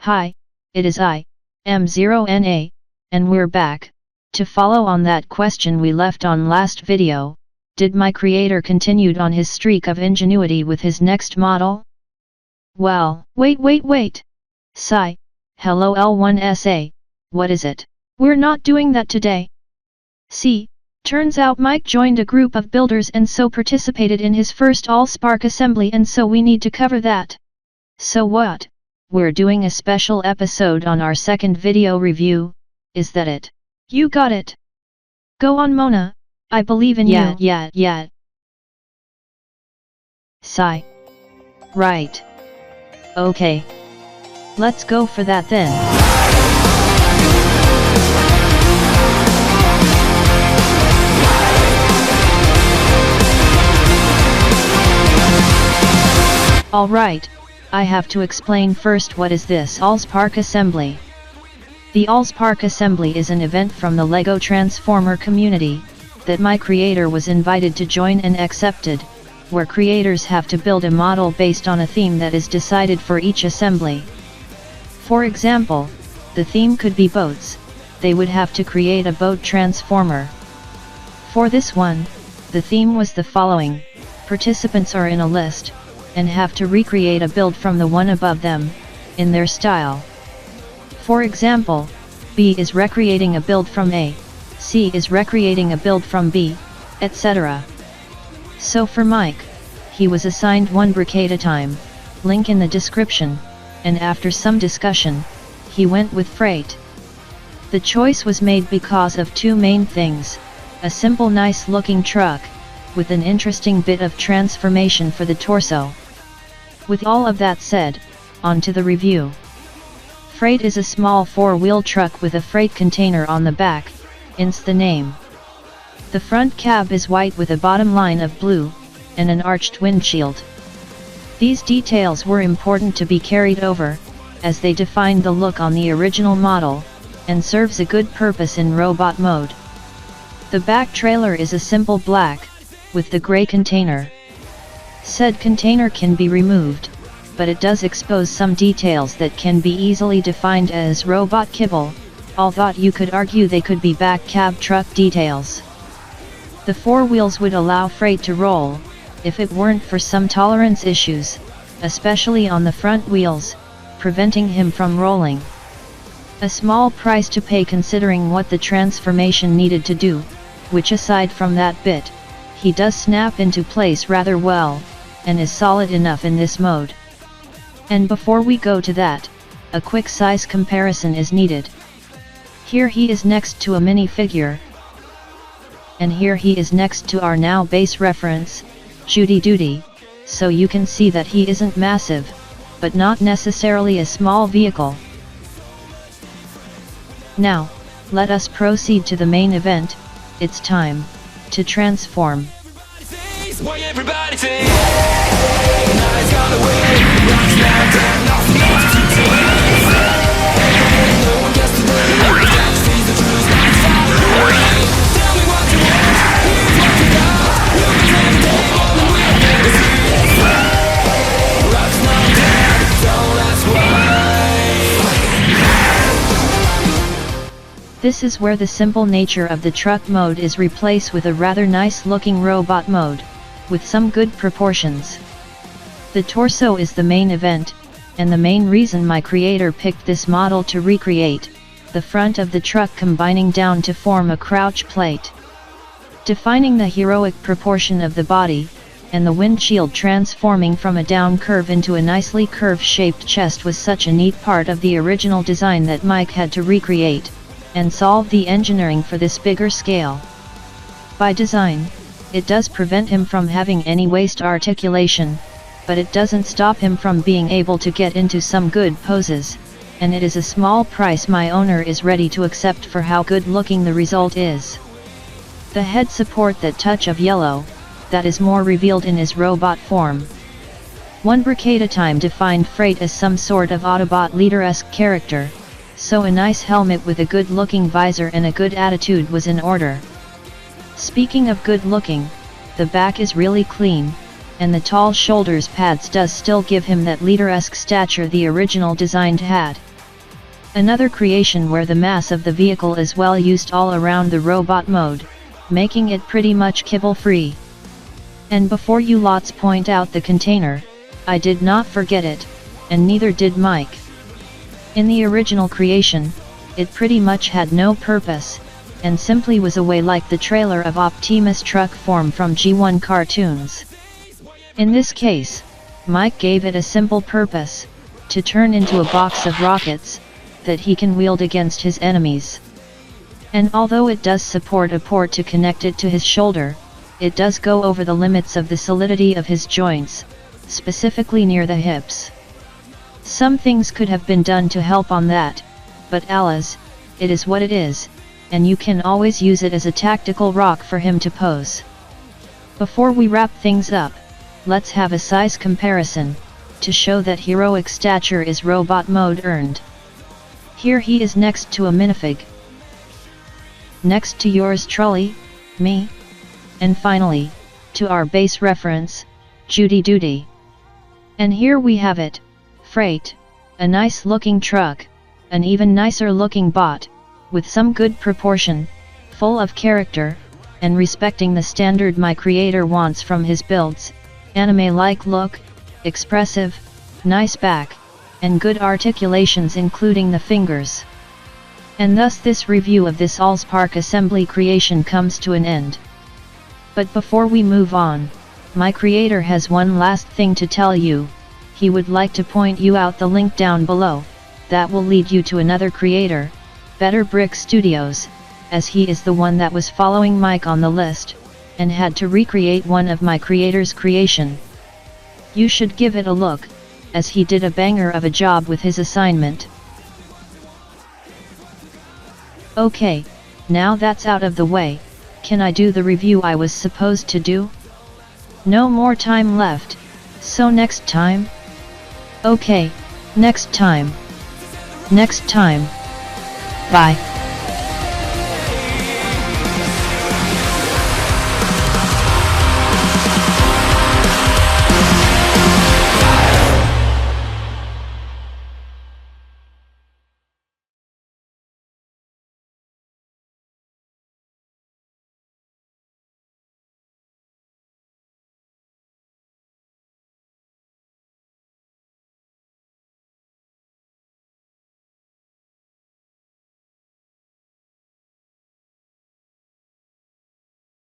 Hi, it is I, M0NA, and we're back. To follow on that question we left on last video, did my creator continued on his streak of ingenuity with his next model? Well, wait. Sigh, hello L1SA, what is it? We're not doing that today. See, turns out Mike joined a group of builders and so participated in his first Allspark Assembly, and so we need to cover that. So what? We're doing a special episode on our second video review, is that it? You got it. Go on Mona, I believe in you. Yeah. Sigh. Right. Okay. Let's go for that then. Alright, I have to explain first what is this Allspark Assembly. The Allspark Assembly is an event from the LEGO Transformer community, that my creator was invited to join and accepted, where creators have to build a model based on a theme that is decided for each assembly. For example, the theme could be boats, they would have to create a boat transformer. For this one, the theme was the following: participants are in a list, and have to recreate a build from the one above them, in their style. For example, B is recreating a build from A, C is recreating a build from B, etc. So for Mike, he was assigned OneBrickAtATime, link in the description, and after some discussion, he went with Freight. The choice was made because of two main things: a simple nice looking truck, with an interesting bit of transformation for the torso. With all of that said, on to the review. Freight is a small four-wheel truck with a freight container on the back, hence the name. The front cab is white with a bottom line of blue, and an arched windshield. These details were important to be carried over, as they defined the look on the original model, and serves a good purpose in robot mode. The back trailer is a simple black, with the gray container. Said container can be removed, but it does expose some details that can be easily defined as robot kibble, although you could argue they could be back cab truck details. The four wheels would allow Freight to roll, if it weren't for some tolerance issues, especially on the front wheels, preventing him from rolling. A small price to pay considering what the transformation needed to do, which aside from that bit, he does snap into place rather well, and is solid enough in this mode. And before we go to that, a quick size comparison is needed. Here he is next to a minifigure, and here he is next to our now base reference, Judy Duty, so you can see that he isn't massive, but not necessarily a small vehicle. Now, let us proceed to the main event. It's time to transform. This is where the simple nature of the truck mode is replaced with a rather nice looking robot mode, with some good proportions. The torso is the main event, and the main reason my creator picked this model to recreate, the front of the truck combining down to form a crouch plate. Defining the heroic proportion of the body, and the windshield transforming from a down curve into a nicely curve-shaped chest was such a neat part of the original design that Mike had to recreate, and solve the engineering for this bigger scale. By design, it does prevent him from having any waist articulation, but it doesn't stop him from being able to get into some good poses, and it is a small price my owner is ready to accept for how good looking the result is. The head support that touch of yellow, that is more revealed in his robot form. OneBrickAtATime defined Freight as some sort of Autobot leader-esque character, so a nice helmet with a good looking visor and a good attitude was in order. Speaking of good looking, the back is really clean, and the tall shoulders pads does still give him that leader-esque stature the original design had, Another creation where the mass of the vehicle is well used all around the robot mode, making it pretty much kibble free. And before you lots point out the container, I did not forget it, and neither did Mike. In the original creation, it pretty much had no purpose, and simply was a way like the trailer of Optimus truck form from G1 cartoons. In this case, Mike gave it a simple purpose, to turn into a box of rockets, that he can wield against his enemies. And although it does support a port to connect it to his shoulder, it does go over the limits of the solidity of his joints, specifically near the hips. Some things could have been done to help on that, but alas, it is what it is, and you can always use it as a tactical rock for him to pose. Before we wrap things up, let's have a size comparison, to show that heroic stature is robot mode earned. Here he is next to a minifig. Next to yours truly, me. And finally, to our base reference, Judy Duty. And here we have it, Freight, a nice looking truck, an even nicer looking bot, with some good proportion, full of character, and respecting the standard my creator wants from his builds, anime-like look, expressive, nice back, and good articulations including the fingers. And thus this review of this Allspark Assembly creation comes to an end. But before we move on, my creator has one last thing to tell you. He would like to point you out the link down below, that will lead you to another creator, Better Brick Studios, as he is the one that was following Mike on the list, and had to recreate one of my creator's creation. You should give it a look, as he did a banger of a job with his assignment. Okay, now that's out of the way, can I do the review I was supposed to do? No more time left, so next time? Okay, next time. Next time. Bye.